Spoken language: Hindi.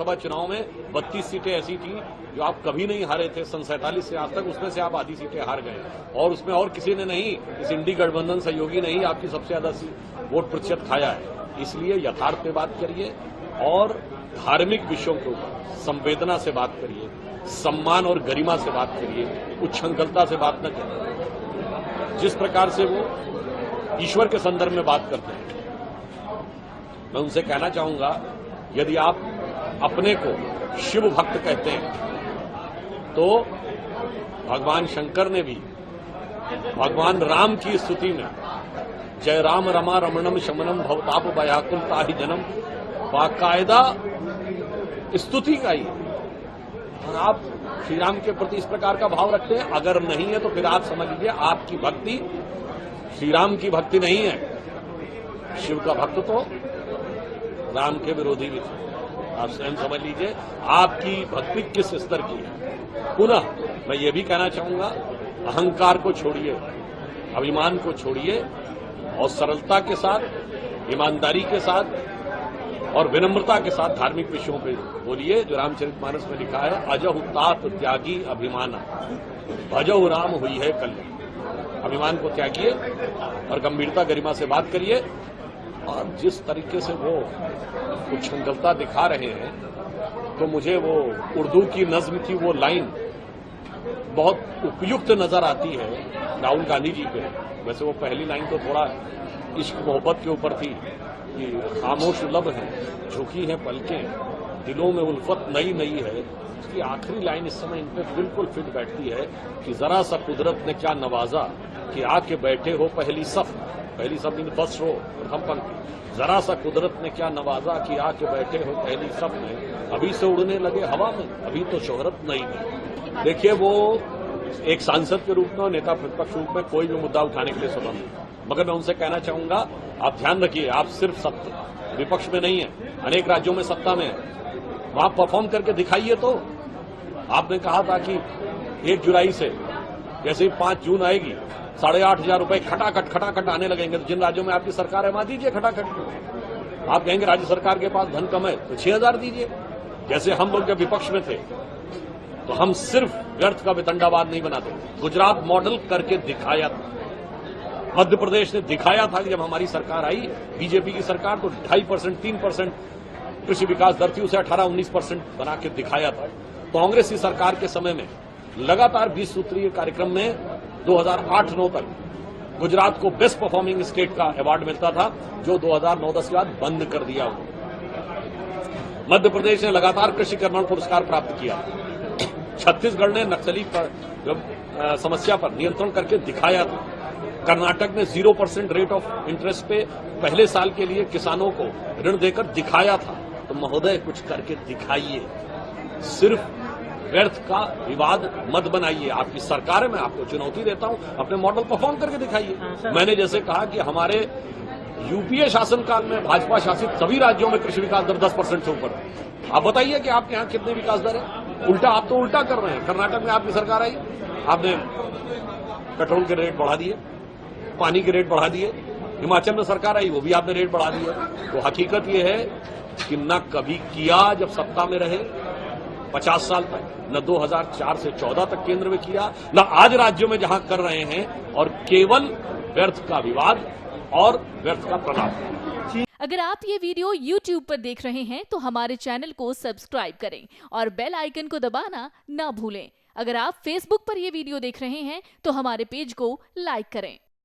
विधानसभा चुनाव में 32 सीटें ऐसी थी जो आप कभी नहीं हारे थे सन 47 से आज तक, उसमें से आप आधी सीटें हार गए और उसमें और किसी ने नहीं, इस इंडी गठबंधन सहयोगी ने ही आपकी सबसे ज्यादा वोट प्रतिशत खाया है। इसलिए यथार्थ पे बात करिए और धार्मिक विषयों के ऊपर संवेदना से बात करिए, सम्मान और गरिमा से बात करिए, उच्छृंखलता से बात न करिए। जिस प्रकार से वो ईश्वर के संदर्भ में बात करते हैं, मैं उनसे कहना चाहूंगा, यदि आप अपने को शिव भक्त कहते हैं तो भगवान शंकर ने भी भगवान राम की स्तुति में जय राम रमा रमणम शमनम भवताप भयाकुल ताहि जनम बाकायदा स्तुति गाई। और आप श्री राम के प्रति इस प्रकार का भाव रखते हैं, अगर नहीं है तो फिर आप समझ लीजिए आपकी भक्ति श्री राम की भक्ति नहीं है। शिव का भक्त तो राम के विरोधी भी थे। आप स्वयं समझ लीजिए आपकी भक्ति किस स्तर की है। पुनः मैं ये भी कहना चाहूंगा, अहंकार को छोड़िए, अभिमान को छोड़िए और सरलता के साथ, ईमानदारी के साथ और विनम्रता के साथ धार्मिक विषयों पे बोलिए। जो रामचरितमानस में लिखा है, अजहु तात त्यागी अभिमाना भजहु राम हुई है कल्याण। अभिमान को त्यागिए और गंभीरता गरिमा से बात करिए। और जिस तरीके से वो उच्छृंखलता दिखा रहे हैं, तो मुझे वो उर्दू की नज्म की वो लाइन बहुत उपयुक्त नजर आती है राहुल गांधी जी पे। वैसे वो पहली लाइन तो थोड़ा इश्क मोहब्बत के ऊपर थी कि खामोश लब है, झुकी है पलकें, दिलों में उल्फत नई नई है। उसकी आखिरी लाइन इस समय इन पे बिल्कुल फिट बैठती है कि जरा सा कुदरत ने क्या नवाजा कि आके बैठे हो पहली सफ। पहली सब इन फर्स्ट रो प्रथम पंक्ति। जरा सा कुदरत ने क्या नवाजा कि आके बैठे हो पहली सब में, अभी से उड़ने लगे हवा में, अभी तो शोहरत नहीं। देखिए, वो एक सांसद के रूप में और नेता प्रतिपक्ष रूप में कोई भी मुद्दा उठाने के लिए स्वतंत्र है, मगर मैं उनसे कहना चाहूंगा, आप ध्यान रखिए, आप सिर्फ विपक्ष में नहीं है, अनेक राज्यों में सत्ता में है, वहां परफॉर्म करके दिखाइए। तो आपने कहा था कि 1 जुलाई से जैसे ही 5 जून आएगी 8,500 रुपए खटाखट आने लगेंगे। तो जिन राज्यों में आपकी सरकार है वहां दीजिए खटाखट। आप कहेंगे राज्य सरकार के पास धन कम है तो 6,000 दीजिए। जैसे हम लोग जब विपक्ष में थे तो हम सिर्फ व्यर्थ का वितंडावाद नहीं बनाते, गुजरात मॉडल करके दिखाया था। मध्य प्रदेश ने दिखाया था कि जब हमारी सरकार आई, बीजेपी की सरकार, तो 2.5%, 3% कृषि विकास दर थी, उसे 18-19% बना के दिखाया था। कांग्रेस की सरकार के समय में लगातार 20 सूत्रीय कार्यक्रम में 2008-9 तक गुजरात को बेस्ट परफॉर्मिंग स्टेट का अवार्ड मिलता था, जो 2009-10 के बाद बंद कर दिया। मध्य प्रदेश ने लगातार कृषि कर्मण पुरस्कार प्राप्त किया। छत्तीसगढ़ ने नक्सली समस्या पर नियंत्रण करके दिखाया था। कर्नाटक ने 0% रेट ऑफ इंटरेस्ट पे पहले साल के लिए किसानों को ऋण देकर दिखाया था। तो महोदय, कुछ करके दिखाइए, सिर्फ व्यर्थ का विवाद मत बनाइए। आपकी सरकार है, मैं आपको चुनौती देता हूं, अपने मॉडल परफॉर्म करके दिखाइए। मैंने जैसे कहा कि हमारे यूपीए शासनकाल में भाजपा शासित सभी राज्यों में कृषि विकास दर 10% से ऊपर है। आप बताइए कि आपके यहां कितने विकास दर है? उल्टा, आप तो उल्टा कर रहे हैं। कर्नाटक में आपकी सरकार आई, आपने पेट्रोल के रेट बढ़ा दिए, पानी के रेट बढ़ा दिए। हिमाचल में सरकार आई, वो भी आपने रेट बढ़ा दिए। तो हकीकत यह है कि न कभी किया जब सत्ता में रहे 50 साल तक, न 2004 से 14 तक केंद्र में किया, न आज राज्यों में जहां कर रहे हैं, और केवल व्यर्थ का विवाद और व्यर्थ का प्रलाप। अगर आप ये वीडियो YouTube पर देख रहे हैं तो हमारे चैनल को सब्सक्राइब करें और बेल आइकन को दबाना ना भूलें। अगर आप Facebook पर ये वीडियो देख रहे हैं तो हमारे पेज को लाइक करें।